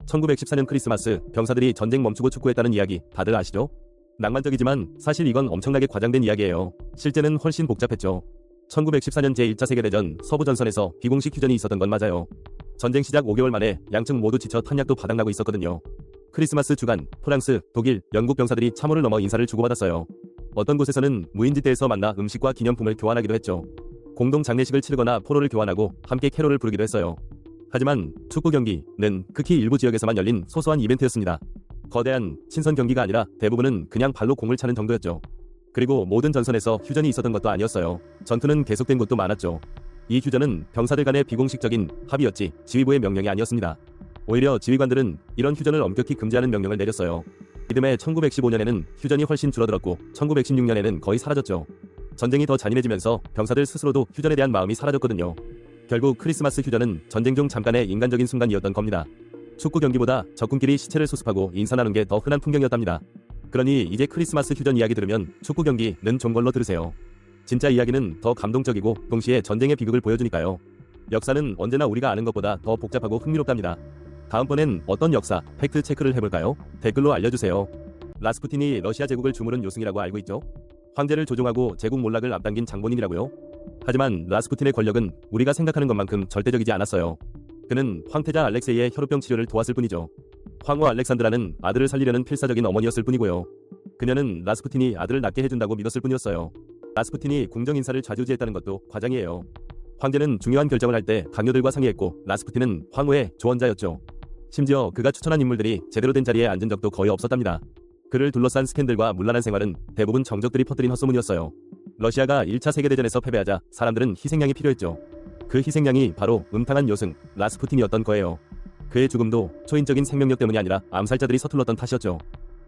1914년 크리스마스, 병사들이 전쟁 멈추고 축구했다는 이야기 다들 아시죠? 낭만적이지만 사실 이건 엄청나게 과장된 이야기예요. 실제는 훨씬 복잡했죠. 1914년 제1차 세계대전 서부전선에서 비공식 휴전이 있었던 건 맞아요. 전쟁 시작 5개월 만에 양측 모두 지쳐 탄약도 바닥나고 있었거든요. 크리스마스 주간, 프랑스, 독일, 영국 병사들이 참호를 넘어 인사를 주고받았어요. 어떤 곳에서는 무인지대에서 만나 음식과 기념품을 교환하기도 했죠. 공동 장례식을 치르거나 포로를 교환하고 함께 캐롤을 부르기도 했어요. 하지만 축구 경기는 극히 일부 지역에서만 열린 소소한 이벤트였습니다. 거대한 친선 경기가 아니라 대부분은 그냥 발로 공을 차는 정도였죠. 그리고 모든 전선에서 휴전이 있었던 것도 아니었어요. 전투는 계속된 곳도 많았죠. 이 휴전은 병사들 간의 비공식적인 합의였지 지휘부의 명령이 아니었습니다. 오히려 지휘관들은 이런 휴전을 엄격히 금지하는 명령을 내렸어요. 이듬해 1915년에는 휴전이 훨씬 줄어들었고 1916년에는 거의 사라졌죠. 전쟁이 더 잔인해지면서 병사들 스스로도 휴전에 대한 마음이 사라졌거든요. 결국 크리스마스 휴전은 전쟁 중 잠깐의 인간적인 순간이었던 겁니다. 축구 경기보다 적군끼리 시체를 수습하고 인사 나눈 게 더 흔한 풍경이었답니다. 그러니 이제 크리스마스 휴전 이야기 들으면 축구 경기는 좀 걸러 들으세요. 진짜 이야기는 더 감동적이고 동시에 전쟁의 비극을 보여주니까요. 역사는 언제나 우리가 아는 것보다 더 복잡하고 흥미롭답니다. 다음번엔 어떤 역사 팩트 체크를 해볼까요? 댓글로 알려주세요. 라스푸틴이 러시아 제국을 주무른 요승이라고 알고 있죠? 황제를 조종하고 제국 몰락을 앞당긴 장본인이라고요? 하지만 라스푸틴의 권력은 우리가 생각하는 것만큼 절대적이지 않았어요. 그는 황태자 알렉세이의 혈우병 치료를 도왔을 뿐이죠. 황후 알렉산드라는 아들을 살리려는 필사적인 어머니였을 뿐이고요. 그녀는 라스푸틴이 아들을 낳게 해준다고 믿었을 뿐이었어요. 라스푸틴이 궁정 인사를 좌지우지했다는 것도 과장이에요. 황제는 중요한 결정을 할 때 강요들과 상의했고 라스푸틴은 황후의 조언자였죠. 심지어 그가 추천한 인물들이 제대로 된 자리에 앉은 적도 거의 없었답니다. 그를 둘러싼 스캔들과 문란한 생활은 대부분 정적들이 퍼뜨린 헛소문이었어요. 러시아가 1차 세계대전에서 패배하자 사람들은 희생양이 필요했죠. 그 희생양이 바로 음탕한 요승 라스푸틴이었던 거예요. 그의 죽음도 초인적인 생명력 때문이 아니라 암살자들이 서툴렀던 탓이었죠.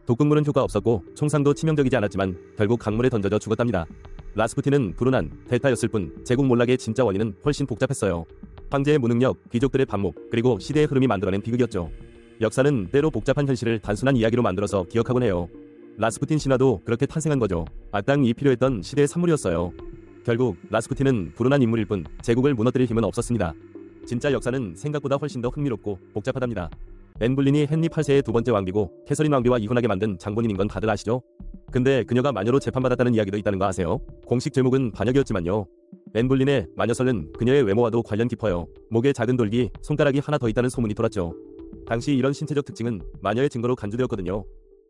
독극물은 효과 없었고 총상도 치명적이지 않았지만 결국 강물에 던져져 죽었답니다. 라스푸틴은 불운한 대타였을 뿐 제국 몰락의 진짜 원인은 훨씬 복잡했어요. 황제의 무능력, 귀족들의 반목, 그리고 시대의 흐름이 만들어낸 비극이었죠. 역사는 때로 복잡한 현실을 단순한 이야기로 만들어서 기억하곤 해요. 라스푸틴 신화도 그렇게 탄생한 거죠. 악당이 필요했던 시대의 산물이었어요. 결국 라스푸틴은 불운한 인물일 뿐 제국을 무너뜨릴 힘은 없었습니다. 진짜 역사는 생각보다 훨씬 더 흥미롭고 복잡하답니다. 앤 볼린이 헨리 8세의 두 번째 왕비고 캐서린 왕비와 이혼하게 만든 장본인인 건 다들 아시죠? 근데 그녀가 마녀로 재판받았다는 이야기도 있다는 거 아세요? 공식 제목은 반역이었지만요. 앤 볼린의 마녀설은 그녀의 외모와도 관련 깊어요. 목에 작은 돌기, 손가락이 하나 더 있다는 소문이 돌았죠. 당시 이런 신체적 특징은 마녀의 증거로 간주되었거든요.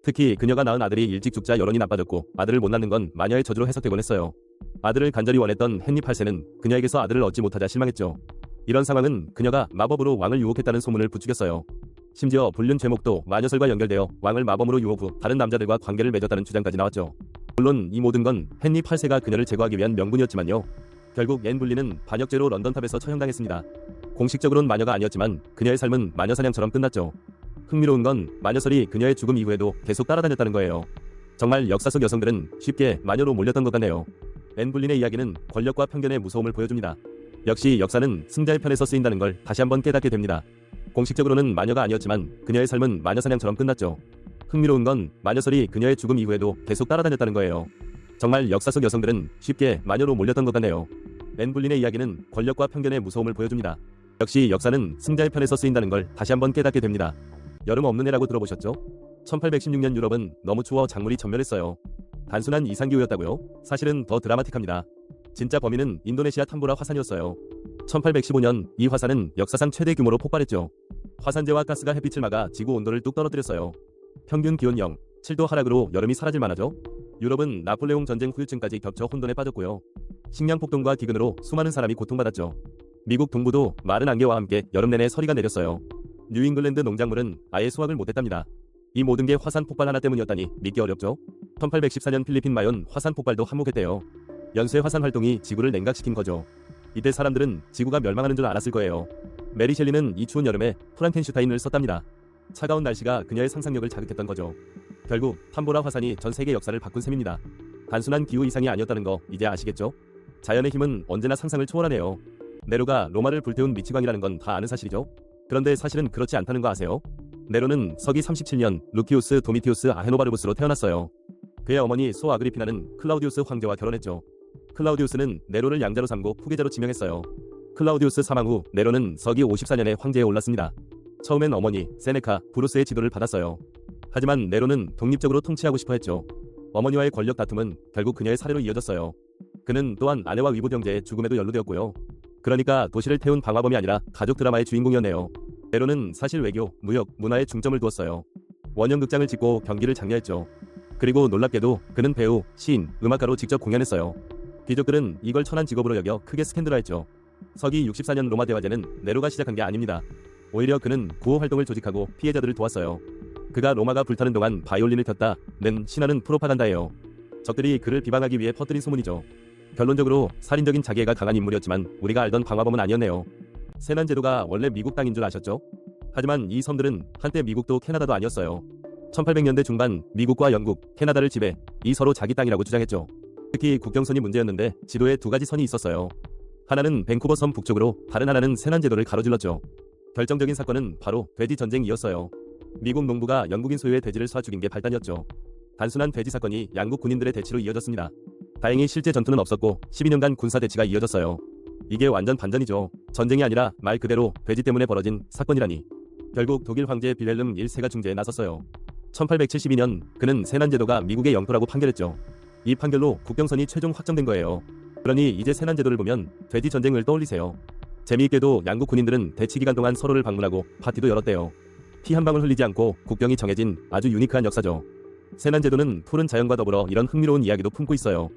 특히 그녀가 낳은 아들이 일찍 죽자 여론이 나빠졌고 아들을 못 낳는 건 마녀의 저주로 해석되곤 했어요. 아들을 간절히 원했던 헨리 8세는 그녀에게서 아들을 얻지 못하자 실망했죠. 이런 상황은 그녀가 마법으로 왕을 유혹했다는 소문을 부추겼어요. 심지어 불륜 죄목도 마녀설과 연결되어 왕을 마법으로 유혹 후 다른 남자들과 관계를 맺었다는 주장까지 나왔죠. 물론 이 모든 건 헨리 8세가 그녀를 제거하기 위한 명분이었지만요. 결국 앤 볼린은 반역죄로 런던탑에서 처형당했습니다. 공식적으로는 마녀가 아니었지만 그녀의 삶은 마녀 사냥처럼 끝났죠. 흥미로운 건 마녀설이 그녀의 죽음 이후에도 계속 따라다녔다는 거예요. 정말 역사 속 여성들은 쉽게 마녀로 몰렸던 것 같네요. 앤 볼린의 이야기는 권력과 편견의 무서움을 보여줍니다. 역시 역사는 승자의 편에서 쓰인다는 걸 다시 한번 깨닫게 됩니다. 공식적으로는 마녀가 아니었지만 그녀의 삶은 마녀 사냥처럼 끝났죠. 흥미로운 건 마녀설이 그녀의 죽음 이후에도 계속 따라다녔다는 거예요. 정말 역사 속 여성들은 쉽게 마녀로 몰렸던 것 같네요. 앤 볼린의 이야기는 권력과 편견의 무서움을 보여줍니다. 역시 역사는 승자의 편에서 쓰인다는 걸 다시 한번 깨닫게 됩니다. 여름 없는 해라고 들어보셨죠? 1816년 유럽은 너무 추워 작물이 전멸했어요. 단순한 이상기후였다고요? 사실은 더 드라마틱합니다. 진짜 범인은 인도네시아 탐보라 화산이었어요. 1815년 이 화산은 역사상 최대 규모로 폭발했죠. 화산재와 가스가 햇빛을 막아 지구 온도를 뚝 떨어뜨렸어요. 평균 기온 0, 7도 하락으로 여름이 사라질 만하죠. 유럽은 나폴레옹 전쟁 후유증까지 겹쳐 혼돈에 빠졌고요. 식량 폭동과 기근으로 수많은 사람이 고통받았죠. 미국 동부도 마른 안개와 함께 여름 내내 서리가 내렸어요. 뉴잉글랜드 농작물은 아예 수확을 못했답니다. 이 모든 게 화산 폭발 하나 때문이었다니 믿기 어렵죠. 1814년 필리핀 마yon 화산 폭발도 한몫했대요. 연쇄 화산 활동이 지구를 냉각시킨 거죠. 이때 사람들은 지구가 멸망하는 줄 알았을 거예요. 메리 셸리는 이 추운 여름에 프랑켄슈타인을 썼답니다. 차가운 날씨가 그녀의 상상력을 자극했던 거죠. 결국 탐보라 화산이 전 세계 역사를 바꾼 셈입니다. 단순한 기후 이상이 아니었다는 거 이제 아시겠죠? 자연의 힘은 언제나 상상을 초월하네요. 네로가 로마를 불태운 미치광이라는 건 다 아는 사실이죠? 그런데 사실은 그렇지 않다는 거 아세요? 네로는 서기 37년 루키우스 도미티우스 아헤노바르부스로 태어났어요. 그의 어머니 소 아그리피나는 클라우디우스 황제와 결혼했죠. 클라우디우스는 네로를 양자로 삼고 후계자로 지명했어요. 클라우디우스 사망 후 네로는 서기 54년에 황제에 올랐습니다. 처음엔 어머니 세네카 브루스의 지도를 받았어요. 하지만 네로는 독립적으로 통치하고 싶어 했죠. 어머니와의 권력 다툼은 결국 그녀의 사례로 이어졌어요. 그는 또한 아내와 위부 형제의 죽음에도 연루되었고요. 그러니까 도시를 태운 방화범이 아니라 가족 드라마의 주인공이었네요. 네로는 사실 외교, 무역, 문화에 중점을 두었어요. 원형 극장을 짓고 경기를 장려했죠. 그리고 놀랍게도 그는 배우, 시인, 음악가로 직접 공연했어요. 귀족들은 이걸 천한 직업으로 여겨 크게 스캔들화했죠. 서기 64년 로마 대화제는 네로가 시작한 게 아닙니다. 오히려 그는 구호 활동을 조직하고 피해자들을 도왔어요. 그가 로마가 불타는 동안 바이올린을 폈다는 신화는 프로파간다예요. 적들이 그를 비방하기 위해 퍼뜨린 소문이죠. 결론적으로 살인적인 자기애가 강한 인물이었지만 우리가 알던 방화범은 아니었네요. 세난 제도가 원래 미국 땅인 줄 아셨죠? 하지만 이 섬들은 한때 미국도 캐나다도 아니었어요. 1800년대 중반 미국과 영국, 캐나다를 지배, 이 서로 자기 땅이라고 주장했죠. 특히 국경선이 문제였는데 지도에 두 가지 선이 있었어요. 하나는 밴쿠버 섬 북쪽으로, 다른 하나는 세난 제도를 가로질렀죠. 결정적인 사건은 바로 돼지 전쟁이었어요. 미국 농부가 영국인 소유의 돼지를 쏴 죽인 게 발단이었죠. 단순한 돼지 사건이 양국 군인들의 대치로 이어졌습니다. 다행히 실제 전투는 없었고 12년간 군사 대치가 이어졌어요. 이게 완전 반전이죠. 전쟁이 아니라 말 그대로 돼지 때문에 벌어진 사건이라니. 결국 독일 황제 빌헬름 1세가 중재에 나섰어요. 1872년 그는 세난 제도가 미국의 영토라고 판결했죠. 이 판결로 국경선이 최종 확정된 거예요. 그러니 이제 세난 제도를 보면 돼지 전쟁을 떠올리세요. 재미있게도 양국 군인들은 대치 기간 동안 서로를 방문하고 파티도 열었대요. 피 한 방울 흘리지 않고 국경이 정해진 아주 유니크한 역사죠. 세난 제도는 푸른 자연과 더불어 이런 흥미로운 이야기도 품고 있어요.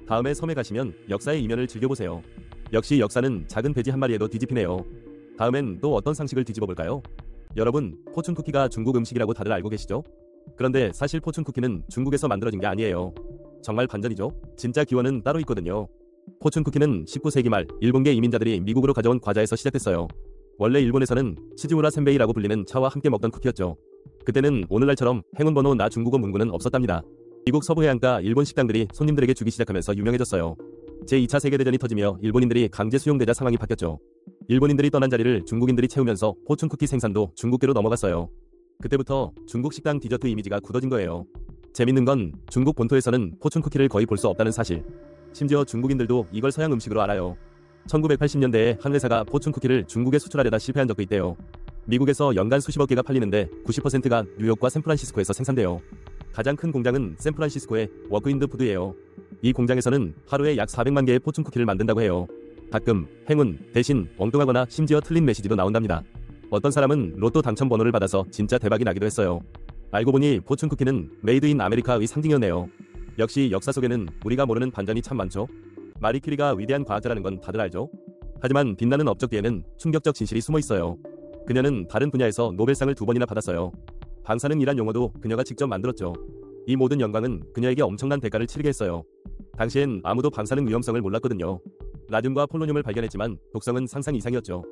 다음에 섬에 가시면 역사의 이면을 즐겨보세요. 역시 역사는 작은 돼지 한 마리에도 뒤집히네요. 다음엔 또 어떤 상식을 뒤집어 볼까요? 여러분, 포춘 쿠키가 중국 음식이라고 다들 알고 계시죠? 그런데 사실 포춘 쿠키는 중국에서 만들어진 게 아니에요. 정말 반전이죠? 진짜 기원은 따로 있거든요. 포춘 쿠키는 19세기 말 일본계 이민자들이 미국으로 가져온 과자에서 시작됐어요. 원래 일본에서는 치즈무라 센베이라고 불리는 차와 함께 먹던 쿠키였죠. 그때는 오늘날처럼 행운 번호 나 중국어 문구는 없었답니다. 미국 서부 해안가 일본 식당들이 손님들에게 주기 시작하면서 유명해졌어요. 제2차 세계대전이 터지며 일본인들이 강제 수용되자 상황이 바뀌었죠. 일본인들이 떠난 자리를 중국인들이 채우면서 포춘 쿠키 생산도 중국계로 넘어갔어요. 그때부터 중국 식당 디저트 이미지가 굳어진 거예요. 재밌는 건 중국 본토에서는 포춘 쿠키를 거의 볼 수 없다는 사실. 심지어 중국인들도 이걸 서양 음식으로 알아요. 1980년대에 한 회사가 포춘 쿠키를 중국에 수출하려다 실패한 적도 있대요. 미국에서 연간 수십억 개가 팔리는데 90%가 뉴욕과 샌프란시스코에서 생산돼요. 가장 큰 공장은 샌프란시스코의 워크인드 푸드예요. 이 공장에서는 하루에 약 400만 개의 포춘 쿠키를 만든다고 해요. 가끔 행운, 대신, 엉뚱하거나 심지어 틀린 메시지도 나온답니다. 어떤 사람은 로또 당첨 번호를 받아서 진짜 대박이 나기도 했어요. 알고 보니 포춘 쿠키는 메이드 인 아메리카의 상징이었네요. 역시 역사 속에는 우리가 모르는 반전이 참 많죠. 마리 큐리가 위대한 과학자라는 건 다들 알죠? 하지만 빛나는 업적 뒤에는 충격적 진실이 숨어 있어요. 그녀는 다른 분야에서 노벨상을 2번이나 받았어요. 방사능이란 용어도 그녀가 직접 만들었죠. 이 모든 영광은 그녀에게 엄청난 대가를 치르게 했어요. 당시엔 아무도 방사능 위험성을 몰랐거든요. 라듐과 폴로늄을 발견했지만 독성은 상상 이상이었죠.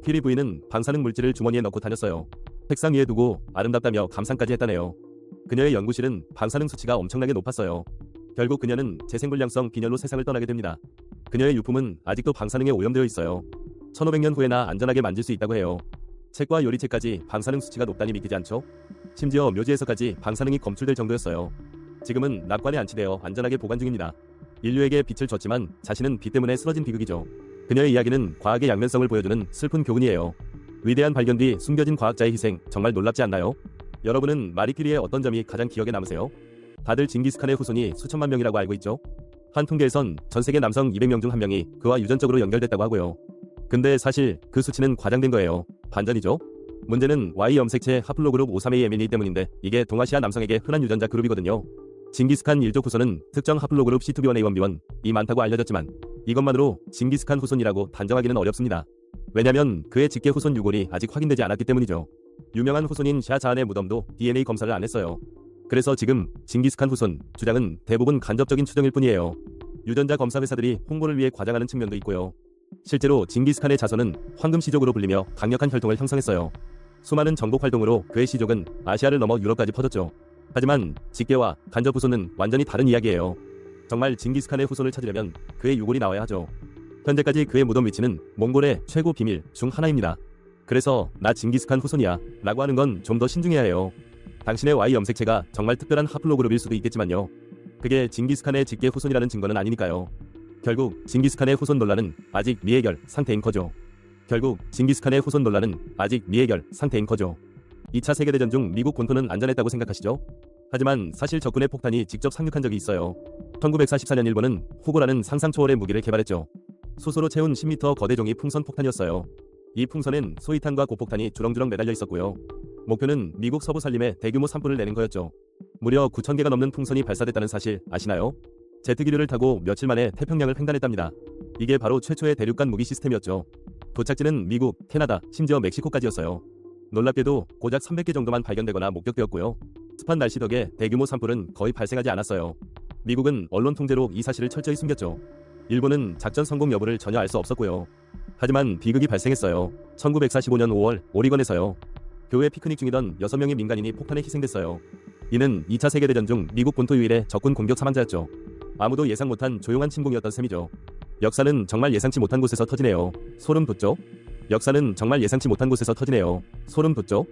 퀴리 부인은 방사능 물질을 주머니에 넣고 다녔어요. 책상 위에 두고 아름답다며 감상까지 했다네요. 그녀의 연구실은 방사능 수치가 엄청나게 높았어요. 결국 그녀는 재생불량성 빈혈로 세상을 떠나게 됩니다. 그녀의 유품은 아직도 방사능에 오염되어 있어요. 1500년 후에나 안전하게 만질 수 있다고 해요. 책과 요리책까지 방사능 수치가 높다니 믿기지 않죠? 심지어 묘지에서까지 방사능이 검출될 정도였어요. 지금은 납관에 안치되어 안전하게 보관 중입니다. 인류에게 빛을 줬지만 자신은 빛 때문에 쓰러진 비극이죠. 그녀의 이야기는 과학의 양면성을 보여주는 슬픈 교훈이에요. 위대한 발견 뒤 숨겨진 과학자의 희생, 정말 놀랍지 않나요? 여러분은 마리 큐리의 어떤 점이 가장 기억에 남으세요? 다들 징기스칸의 후손이 수천만 명이라고 알고 있죠? 한 통계에선 전 세계 남성 200명 중 1명이 그와 유전적으로 연결됐다고 하고요. 근데 사실 그 수치는 과장된 거예요. 반전이죠? 문제는 Y 염색체 하플로그룹 53AM이기 때문인데 이게 동아시아 남성에게 흔한 유전자 그룹이거든요. 징기스칸 일족 후손은 특정 하플로그룹 C2B1A1B1이 많다고 알려졌지만 이것만으로 징기스칸 후손이라고 단정하기는 어렵습니다. 왜냐면 그의 직계 후손 유골이 아직 확인되지 않았기 때문이죠. 유명한 후손인 샤자한의 무덤도 DNA 검사를 안 했어요. 그래서 지금 징기스칸 후손 주장은 대부분 간접적인 추정일 뿐이에요. 유전자 검사 회사들이 홍보를 위해 과장하는 측면도 있고요. 실제로 징기스칸의 자손은 황금시족으로 불리며 강력한 혈통을 형성했어요. 수많은 정복 활동으로 그의 시족은 아시아를 넘어 유럽까지 퍼졌죠. 하지만 직계와 간접 후손은 완전히 다른 이야기예요. 정말 징기스칸의 후손을 찾으려면 그의 유골이 나와야 하죠. 현재까지 그의 무덤 위치는 몽골의 최고 비밀 중 하나입니다. 그래서 나 징기스칸 후손이야 라고 하는 건 좀 더 신중해야 해요. 당신의 Y 염색체가 정말 특별한 하플로그룹일 수도 있겠지만요. 그게 징기스칸의 직계 후손이라는 증거는 아니니까요. 결국 징기스칸의 후손 논란은 아직 미해결 상태인 거죠. 결국 징기스칸의 후손 논란은 아직 미해결 상태인 거죠. 2차 세계대전 중 미국 본토는 안전했다고 생각하시죠? 하지만 사실 적군의 폭탄이 직접 상륙한 적이 있어요. 1944년 일본은 후고라는 상상 초월의 무기를 개발했죠. 수소로 채운 10m 거대 종이 풍선 폭탄이었어요. 이 풍선엔 소위탄과 고폭탄이 주렁주렁 매달려 있었고요. 목표는 미국 서부 산림에 대규모 산불을 내는 거였죠. 무려 9,000개가 넘는 풍선이 발사됐다는 사실 아시나요? 제트기류를 타고 며칠 만에 태평양을 횡단했답니다. 이게 바로 최초의 대륙간 무기 시스템이었죠. 도착지는 미국, 캐나다, 심지어 멕시코까지였어요. 놀랍게도 고작 300개 정도만 발견되거나 목격되었고요. 습한 날씨 덕에 대규모 산불은 거의 발생하지 않았어요. 미국은 언론 통제로 이 사실을 철저히 숨겼죠. 일본은 작전 성공 여부를 전혀 알 수 없었고요. 하지만 비극이 발생했어요. 1945년 5월 오리건에서요. 교회 피크닉 중이던 6명의 민간인이 폭탄에 희생됐어요. 이는 2차 세계대전 중 미국 본토 유일의 적군 공격 사망자였죠. 아무도 예상 못한 조용한 침공이었던 셈이죠. 역사는 정말 예상치 못한 곳에서 터지네요. 소름 돋죠? 역사는 정말 예상치 못한 곳에서 터지네요. 소름 돋죠?